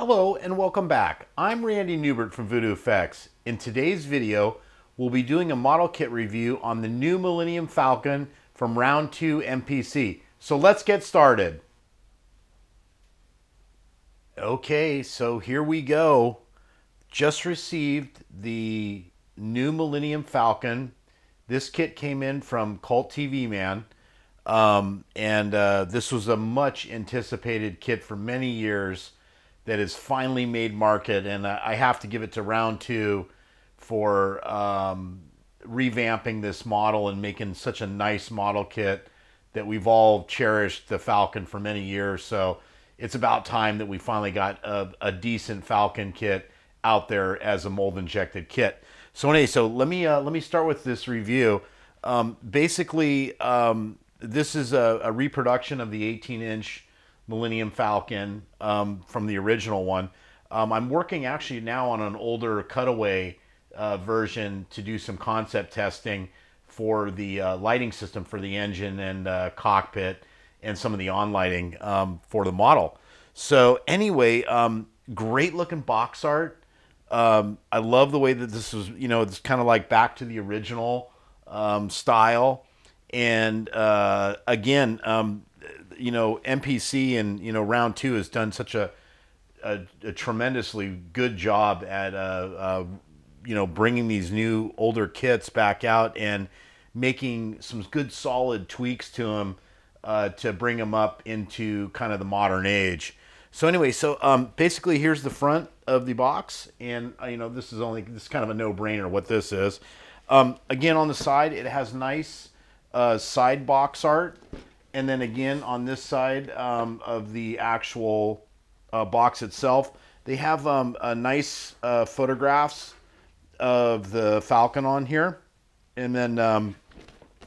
Hello and welcome back. I'm Randy Newbert from VoodooFX. In today's video, we'll be doing a model kit review on the new Millennium Falcon from R2-MPC. So let's get started. Okay, so here we go. Just received the new Millennium Falcon. This kit came in from Cult TV Man. This was a much anticipated kit for many years that has finally made market, and I have to give it to Round 2 for revamping this model and making such a nice model kit that we've all cherished the Falcon for many years. So it's about time that we finally got a decent Falcon kit out there as a mold injected kit. So anyway, so let me start with this review. Basically, this is a reproduction of the 18-inch Millennium Falcon from the original one. I'm working actually now on an older cutaway version to do some concept testing for the lighting system for the engine and cockpit and some of the on lighting for the model. So anyway, great looking box art. I love the way that this is, it's kind of like back to the original style. And again, MPC and Round 2 has done such a tremendously good job at bringing these new older kits back out and making some good solid tweaks to them to bring them up into kind of the modern age. So anyway, so basically here's the front of the box, and this is kind of a no-brainer what this is. Again, on the side it has nice side box art. And then again, on this side of the actual box itself, they have nice photographs of the Falcon on here. And then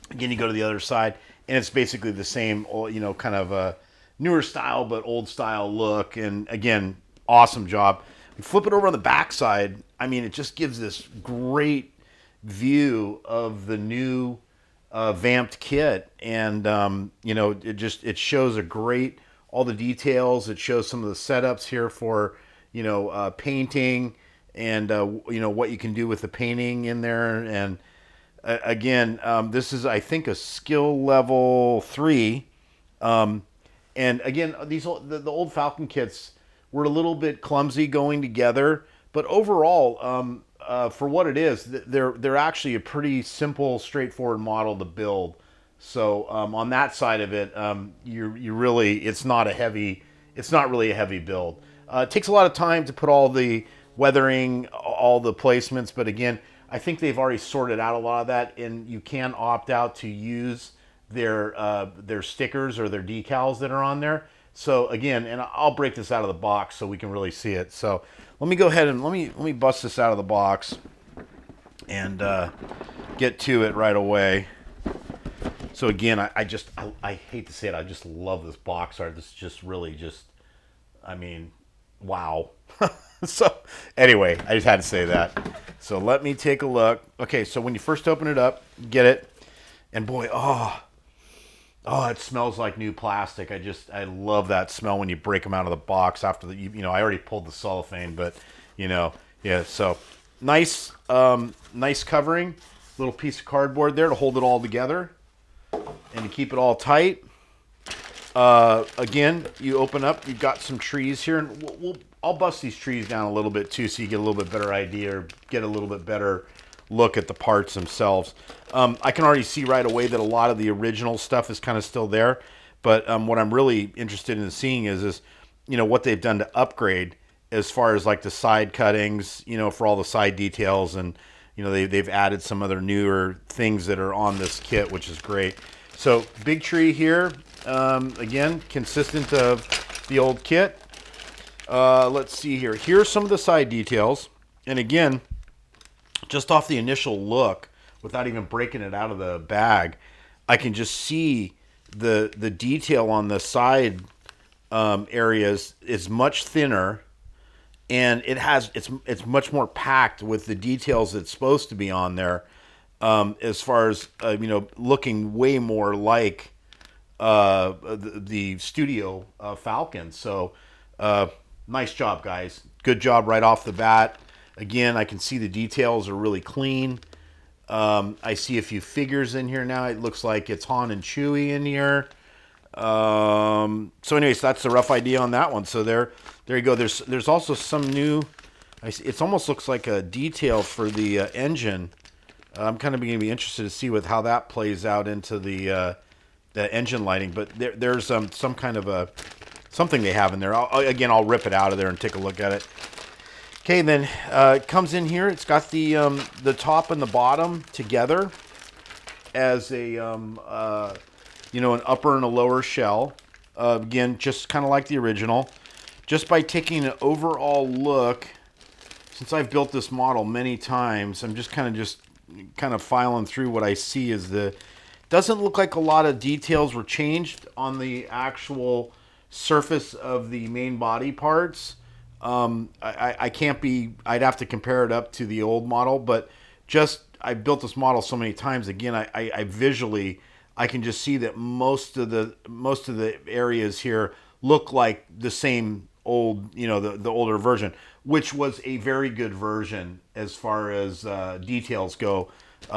again, you go to the other side, and it's basically the same, kind of a newer style but old style look. And again, awesome job. You flip it over on the back side. I mean, it just gives this great view of the new vamped kit, and it shows all the details. It shows some of the setups here for painting and what you can do with the painting in there. And again, this is, I think, a skill level 3. And again, the old Falcon kits were a little bit clumsy going together, but overall, for what it is, they're actually a pretty simple, straightforward model to build. So on that side of it, it's not really a heavy build. It takes a lot of time to put all the weathering, all the placements, but again, I think they've already sorted out a lot of that, and you can opt out to use their stickers or their decals that are on there. So again, and I'll break this out of the box so we can really see it. So let me go ahead and let me bust this out of the box and get to it right away. So again, I hate to say it, I just love this box art. This is just really I mean, wow. So anyway, I just had to say that. So let me take a look. Okay, so when you first open it up, get it, and boy, oh, it smells like new plastic. I love that smell when you break them out of the box after I already pulled the cellophane, but yeah. So nice, nice covering, little piece of cardboard there to hold it all together and to keep it all tight. Again, you open up, you've got some trees here, and I'll bust these trees down a little bit too, so you get a little bit better idea or get a little bit better look at the parts themselves. I can already see right away that a lot of the original stuff is kind of still there, but what I'm really interested in seeing is what they've done to upgrade as far as like the side cuttings, for all the side details, and they've added some other newer things that are on this kit, which is great. So big tree here, again, consistent of the old kit. Let's see here. Here's some of the side details, and again, just off the initial look, without even breaking it out of the bag, I can just see the detail on the side areas is much thinner, and it's much more packed with the details that's supposed to be on there, as far as looking way more like the studio Falcon. So Nice job, guys. Good job right off the bat. Again, I can see the details are really clean. I see a few figures in here now. It looks like it's Han and Chewie in here. So anyways, that's the rough idea on that one. So there you go. There's also some new. It almost looks like a detail for the engine. I'm kind of going to be interested to see with how that plays out into the engine lighting. But there's some kind of a something they have in there. I'll rip it out of there and take a look at it. Okay, then it comes in here. It's got the top and the bottom together as a an upper and a lower shell. Again, just kind of like the original. Just by taking an overall look, since I've built this model many times, I'm just kind of filing through what I see is doesn't look like a lot of details were changed on the actual surface of the main body parts. I can't be, I'd have to compare it up to the old model, but I built this model so many times. Again, I visually, I can just see that most of the areas here look like the same old, the older version, which was a very good version as far as details go,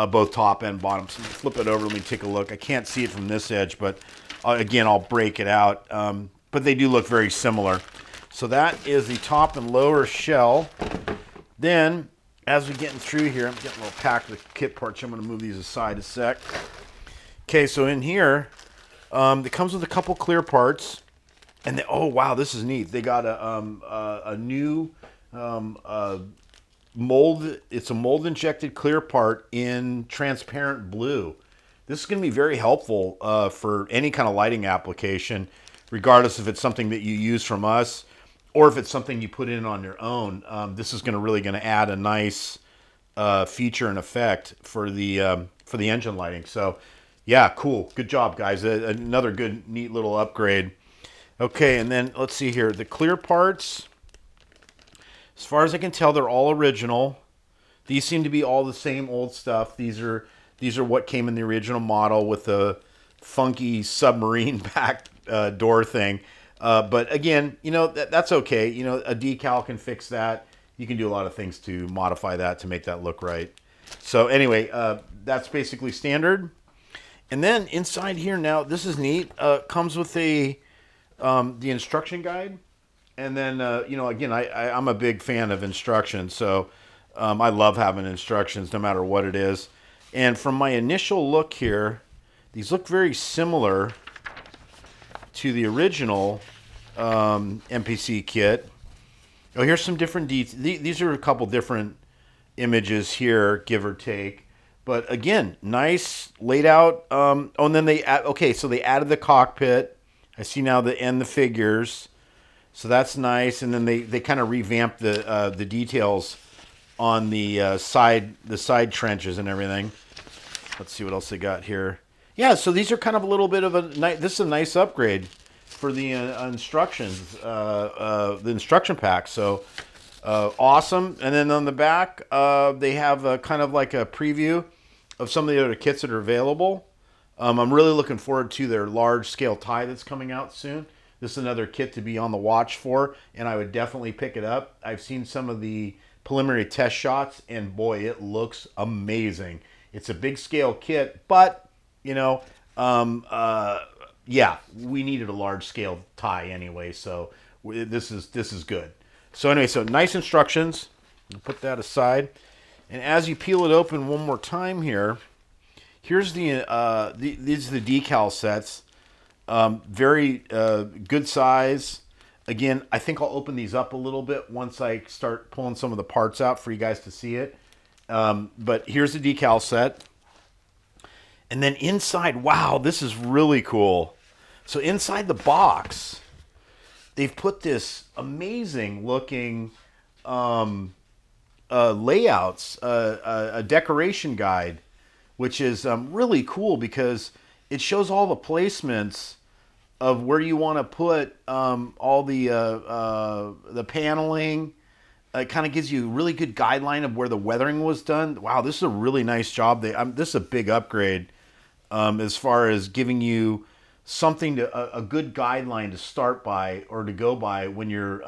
both top and bottom. So flip it over, let me take a look. I can't see it from this edge, but again, I'll break it out. But they do look very similar. So that is the top and lower shell. Then, as we're getting through here, I'm getting a little packed with kit parts. I'm going to move these aside a sec. Okay, so in here, it comes with a couple clear parts. And oh wow, this is neat. They got a new mold. It's a mold injected clear part in transparent blue. This is going to be very helpful for any kind of lighting application, regardless if it's something that you use from us or if it's something you put in on your own. This is really going to add a nice feature and effect for the engine lighting. So yeah, cool. Good job, guys. Another good, neat little upgrade. Okay, and then let's see here. The clear parts, as far as I can tell, they're all original. These seem to be all the same old stuff. These are what came in the original model with the funky submarine back door thing. But again, that's okay. A decal can fix that. You can do a lot of things to modify that to make that look right. So anyway, that's basically standard. And then inside here now, this is neat. Comes with the instruction guide. And then, again, I'm a big fan of instructions. So I love having instructions no matter what it is. And from my initial look here, these look very similar to the original MPC kit. Oh, here's some different details. These are a couple different images here, give or take. But again, nice laid out. And then so they added the cockpit. I see now the figures. So that's nice. And then they kind of revamped the details on the side trenches and everything. Let's see what else they got here. Yeah, so these are kind of a little bit of this is a nice upgrade for the instructions, the instruction pack. So awesome. And then on the back, they have kind of like a preview of some of the other kits that are available. I'm really looking forward to their large scale tie that's coming out soon. This is another kit to be on the watch for, and I would definitely pick it up. I've seen some of the preliminary test shots, and boy, it looks amazing. It's a big scale kit, but yeah, we needed a large scale tie anyway, so this is good. So anyway, so nice instructions. I'll put that aside, and as you peel it open one more time here, here's these are the decal sets. Very good size. Again, I think I'll open these up a little bit once I start pulling some of the parts out for you guys to see it. But here's the decal set. And then inside, wow, this is really cool. So inside the box, they've put this amazing looking layouts, a decoration guide, which is really cool because it shows all the placements of where you want to put all the paneling. It kind of gives you a really good guideline of where the weathering was done. Wow, this is a really nice job. This is a big upgrade as far as giving you something a good guideline to start by or to go by when you're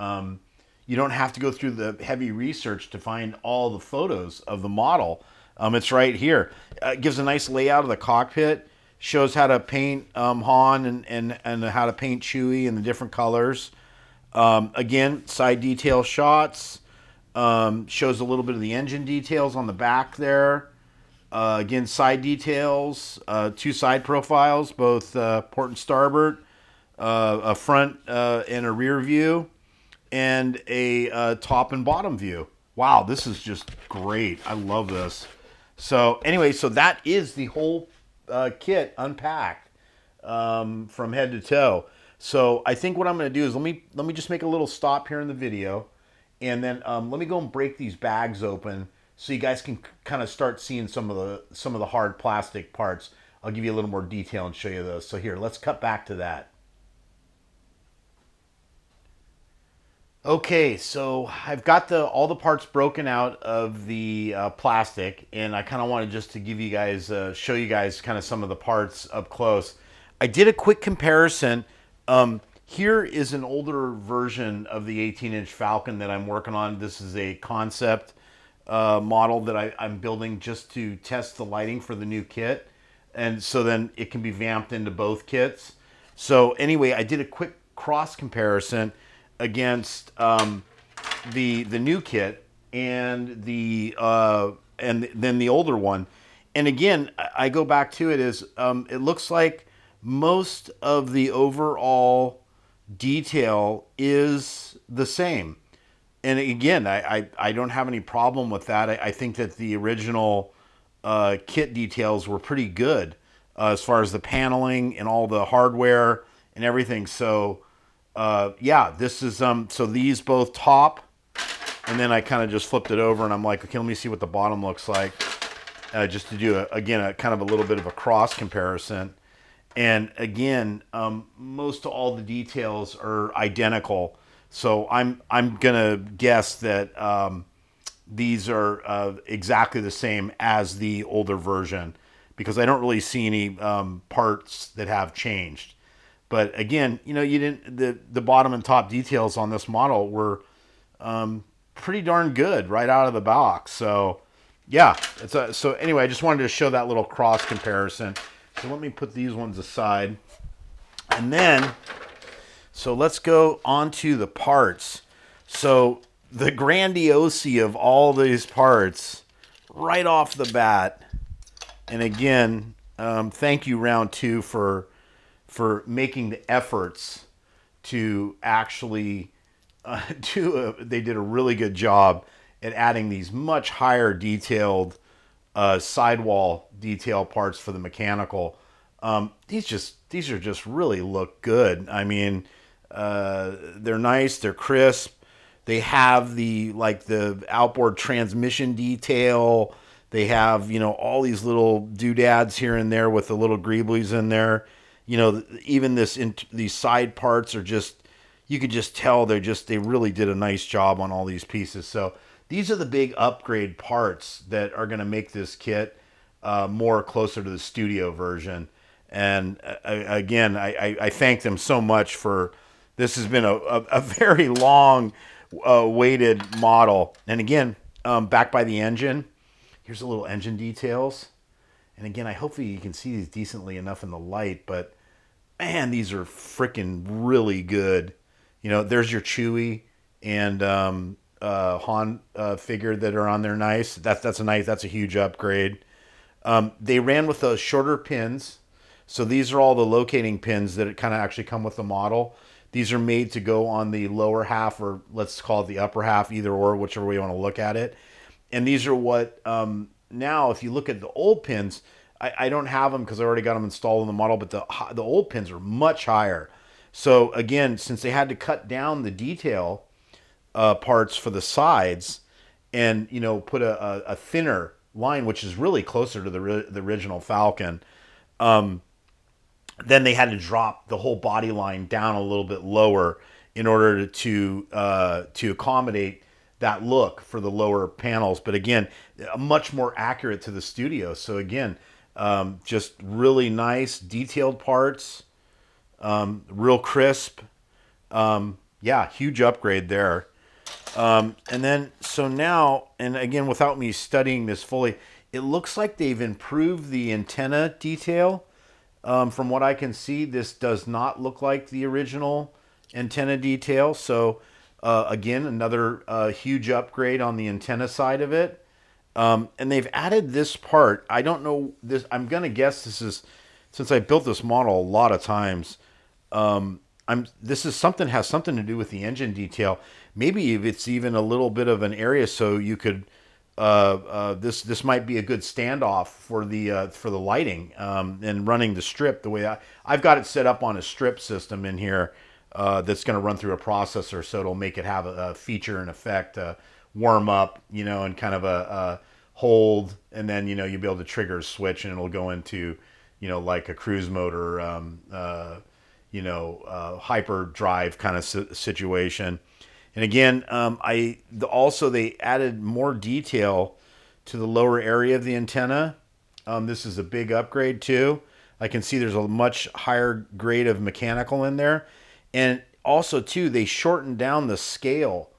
you don't have to go through the heavy research to find all the photos of the model. It's right here. It gives a nice layout of the cockpit, shows how to paint Han and how to paint Chewie in the different colors. Again, side detail shots. Shows a little bit of the engine details on the back there. Again, side details, 2 side profiles, both port and starboard, a front and a rear view, and a top and bottom view. Wow, this is just great. I love this. So anyway, so that is the whole kit unpacked from head to toe. So I think what I'm going to do is let me just make a little stop here in the video, and then let me go and break these bags open so you guys can kind of start seeing some of the hard plastic parts. I'll give you a little more detail and show you those. So here, let's cut back to that. Okay, so I've got all the parts broken out of the plastic, and I kind of wanted just to give you guys, show you guys kind of some of the parts up close. I did a quick comparison. Here is an older version of the 18-inch Falcon that I'm working on. This is a concept model that I'm building just to test the lighting for the new kit, and so then it can be vamped into both kits. So anyway, I did a quick cross comparison against the new kit and then the older one. And again, I go back to it as it looks like most of the overall detail is the same. And again, I don't have any problem with that. I think that the original kit details were pretty good as far as the paneling and all the hardware and everything. So yeah, this is so these both top, and then I kind of just flipped it over and I'm like, okay, let me see what the bottom looks like, just to do a kind of a little bit of a cross comparison. And again, most of all the details are identical, so I'm gonna guess that these are exactly the same as the older version, because I don't really see any parts that have changed. But again, you know, the bottom and top details on this model were pretty darn good right out of the box. So yeah, so anyway, I just wanted to show that little cross comparison. So let me put these ones aside, and then so let's go on to the parts. So the grandiosity of all these parts right off the bat, and again, thank you Round 2 for making the efforts to actually they did a really good job at adding these much higher detailed sidewall detail parts for the mechanical. These are just really look good. I mean, they're nice, they're crisp. They have the outboard transmission detail. They have, you know, all these little doodads here and there with the little greeblies in there. You know, even these side parts are just, you could just tell they really did a nice job on all these pieces. So these are the big upgrade parts that are going to make this kit more closer to the studio version. And again, I thank them so much for, this has been a very long waited model. And again, back by the engine, here's a little engine details. And again, hopefully you can see these decently enough in the light, but man, these are freaking really good. You know, there's your Chewie and Han figure that are on there. Nice. That's a huge upgrade. They ran with those shorter pins. So these are all the locating pins that kind of actually come with the model. These are made to go on the lower half, or let's call it the upper half, either or, whichever way you want to look at it. And these are what, now if you look at the old pins, I don't have them because I already got them installed in the model, but the old pins are much higher. So again, since they had to cut down the detail parts for the sides and, you know, put a thinner line, which is really closer to the original Falcon, then they had to drop the whole body line down a little bit lower in order to accommodate that look for the lower panels. But again, much more accurate to the studio. So again, just really nice detailed parts, real crisp. Yeah, huge upgrade there. And then, so now, and again, without me studying this fully, it looks like they've improved the antenna detail. From what I can see, this does not look like the original antenna detail. So, again, another huge upgrade on the antenna side of it. And they've added this part. I don't know this. I'm gonna guess this is, since I built this model a lot of times. This is something, has something to do with the engine detail. Maybe if it's even a little bit of an area, so you could. This might be a good standoff for the lighting, and running the strip the way I've got it set up on a strip system in here, that's going to run through a processor, so it'll make it have a feature and effect, warm up, and kind of a hold, and then you'll be able to trigger a switch and it'll go into like a cruise mode, or hyper drive kind of situation. And again, also they added more detail to the lower area of the antenna. This is a big upgrade too. I can see there's a much higher grade of mechanical in there. And also too, they shortened down the scale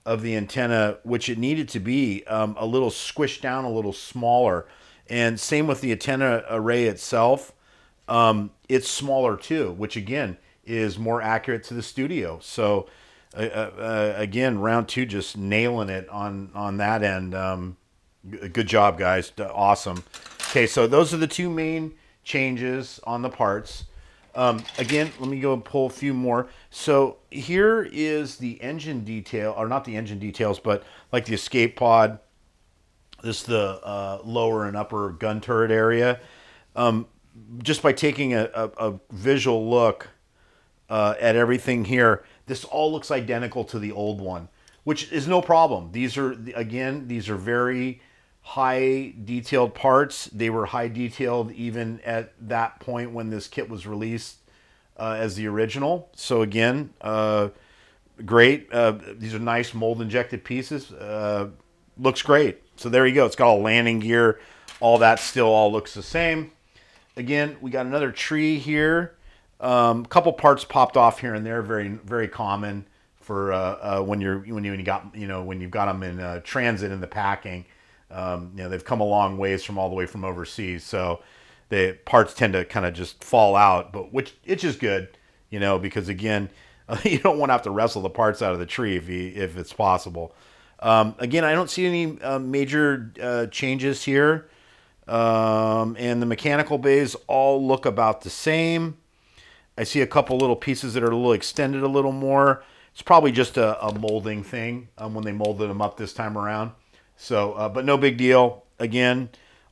of the antenna, which it needed to be a little squished down, a little smaller. And same with the antenna array itself. It's smaller too, which again is more accurate to the studio. So again, round two, just nailing it on that end. Good job, guys. Awesome. Okay, so those are the two main changes on the parts. Again, let me go and pull a few more. So here is the engine detail, or not the engine details, but like the escape pod. This is the lower and upper gun turret area. Just by taking a visual look at everything here, this all looks identical to the old one, which is no problem. These are very high detailed parts. They were high detailed even at that point when this kit was released as the original. So again, great. These are nice mold injected pieces. Looks great. So there you go. It's got all landing gear. All that still all looks the same. Again, we got another tree here. A couple parts popped off here and there, very very common for when you've got them in transit in the packing. They've come a long ways from all the way from overseas, so the parts tend to kind of just fall out. But which it's just good, because again, you don't want to have to wrestle the parts out of the tree if it's possible. Again, I don't see any major changes here, and the mechanical bays all look about the same. I see a couple little pieces that are a little extended a little more. It's probably just a molding thing when they molded them up this time around. So, but no big deal. Again,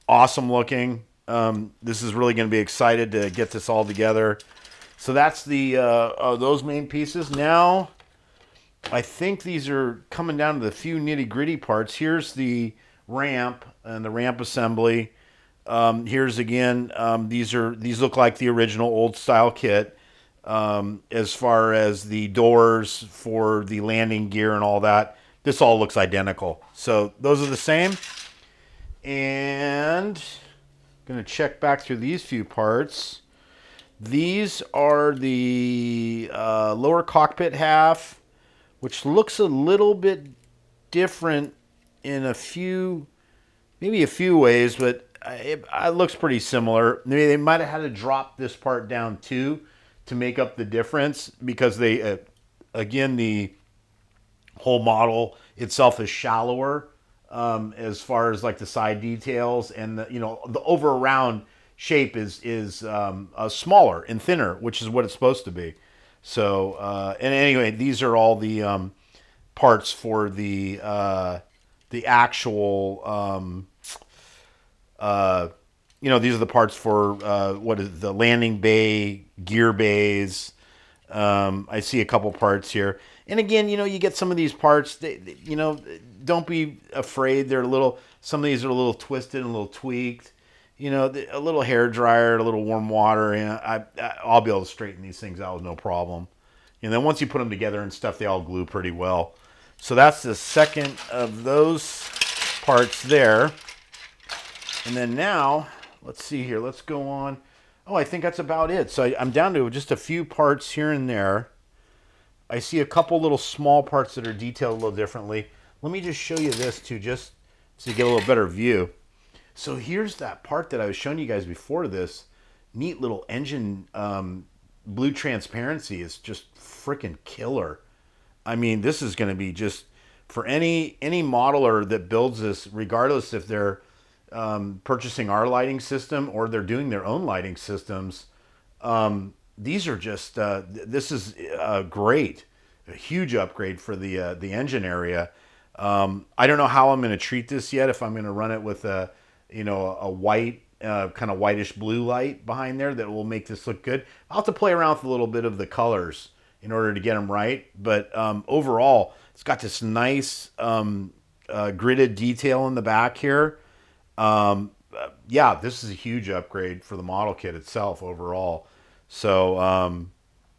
awesome looking. This is really going to be excited to get this all together. So that's the those main pieces. Now, I think these are coming down to the few nitty gritty parts. Here's the ramp and the ramp assembly. Here's again, these look like the original old style kit, as far as the doors for the landing gear and all that. This all looks identical. So those are the same. And I'm going to check back through these few parts. These are the lower cockpit half, which looks a little bit different in maybe a few ways, but it looks pretty similar. Maybe they might have had to drop this part down too to make up the difference, because they, again, the whole model itself is shallower as far as like the side details, and the over around shape is smaller and thinner, which is what it's supposed to be. So and anyway, these are all the parts for the actual. These are the parts for what is the landing bay, gear bays. I see a couple parts here. And again, you get some of these parts, don't be afraid. Some of these are a little twisted and a little tweaked. A little hair dryer, a little warm water. I'll be able to straighten these things out with no problem. And then once you put them together and stuff, they all glue pretty well. So that's the second of those parts there. And then now, let's see here. Let's go on. Oh, I think that's about it. So I'm down to just a few parts here and there. I see a couple little small parts that are detailed a little differently. Let me just show you this too, just so you get a little better view. So here's that part that I was showing you guys before this. Neat little engine blue transparency is just freaking killer. I mean, this is going to be just for any modeler that builds this, regardless if they're purchasing our lighting system or they're doing their own lighting systems. These are just this is great, a huge upgrade for the engine area. I don't know how I'm going to treat this yet. If I'm going to run it with a a white kind of whitish blue light behind there that will make this look good. I'll have to play around with a little bit of the colors in order to get them right. But overall, it's got this nice gridded detail in the back here. Yeah, this is a huge upgrade for the model kit itself overall. So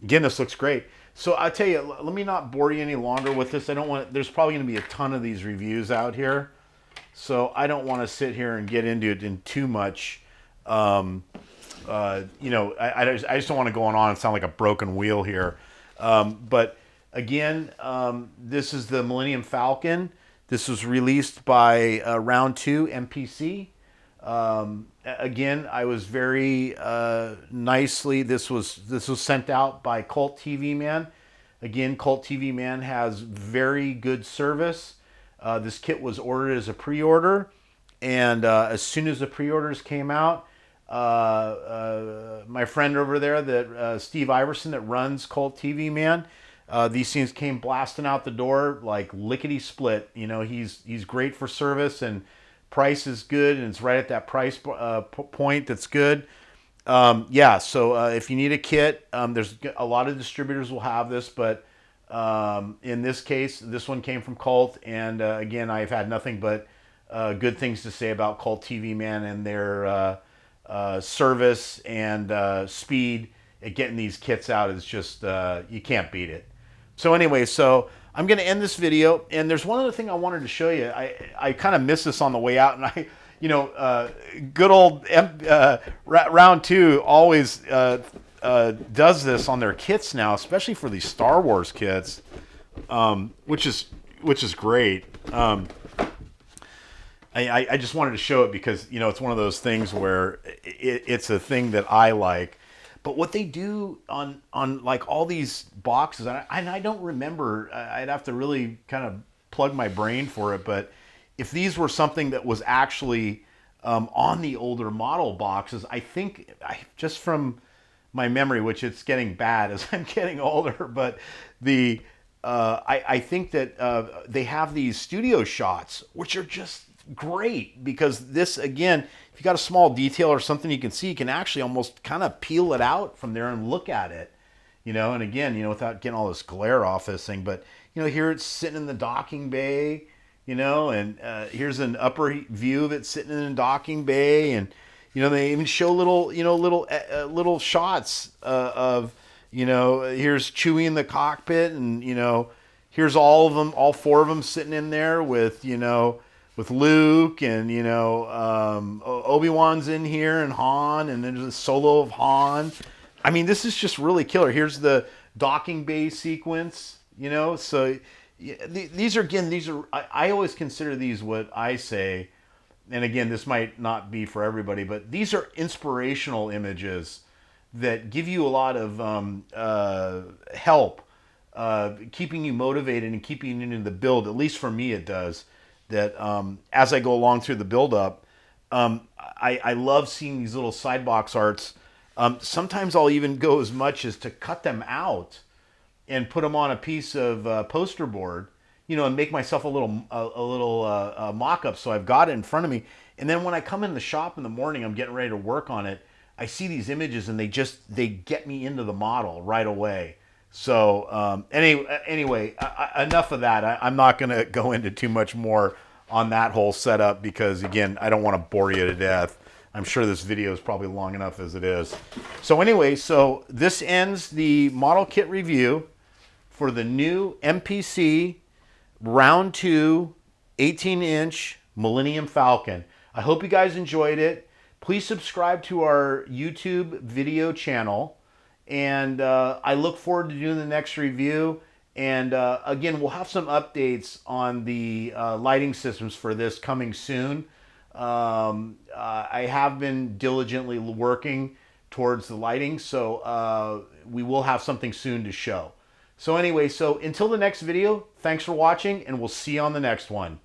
again, this looks great. So I tell you, let me not bore you any longer with this. I don't want. There's probably going to be a ton of these reviews out here, so I don't want to sit here and get into it in too much. I just don't want to go on and sound like a broken wheel here. But again, this is the Millennium Falcon. This was released by R2-MPC. Again, I was very nicely. This was sent out by Cult TV Man. Again, Cult TV Man has very good service. This kit was ordered as a pre-order, and as soon as the pre-orders came out, my friend over there, that Steve Iverson, that runs Cult TV Man, these things came blasting out the door like lickety split. You know, he's great for service, and price is good, and it's right at that price point that's good. Yeah, so if you need a kit, there's a lot of distributors will have this, but in this case, this one came from Cult, and again, I've had nothing but good things to say about Cult TV Man and their service and speed at getting these kits out is just, you can't beat it. So anyway, so I'm going to end this video, and there's one other thing I wanted to show you. I kind of missed this on the way out, and good old Round 2 always does this on their kits now, especially for these Star Wars kits, which is great. I just wanted to show it because it's one of those things where it's a thing that I like. But what they do on like all these boxes, and I don't remember, I'd have to really kind of plug my brain for it, but if these were something that was actually on the older model boxes, I think, just from my memory, which it's getting bad as I'm getting older, but I think that they have these studio shots, which are just great, because this, again, if you got a small detail or something you can see, you can actually almost kind of peel it out from there and look at it, and again, without getting all this glare off this thing. But here it's sitting in the docking bay, and here's an upper view of it sitting in the docking bay, and they even show little shots of here's Chewie in the cockpit, and here's all of them, all four of them sitting in there with with Luke, and Obi-Wan's in here, and Han, and then there's a solo of Han. I mean, this is just really killer. Here's the docking bay sequence, so these are I always consider these, what I say, and again, this might not be for everybody, but these are inspirational images that give you a lot of help, keeping you motivated and keeping you in the build. At least for me, it does. That as I go along through the build-up, I love seeing these little side box arts. Sometimes I'll even go as much as to cut them out and put them on a piece of poster board, and make myself a little mock-up, so I've got it in front of me. And then when I come in the shop in the morning, I'm getting ready to work on it, I see these images, and they get me into the model right away. So anyway, enough of that. I'm not going to go into too much more on that whole setup, because again, I don't want to bore you to death. I'm sure this video is probably long enough as it is. So anyway, so this ends the model kit review for the new MPC Round 2 18-inch Millennium Falcon. I hope you guys enjoyed it. Please subscribe to our YouTube video channel. And I look forward to doing the next review. And again, we'll have some updates on the lighting systems for this coming soon. I have been diligently working towards the lighting, so we will have something soon to show. So anyway, so until the next video, thanks for watching, and we'll see you on the next one.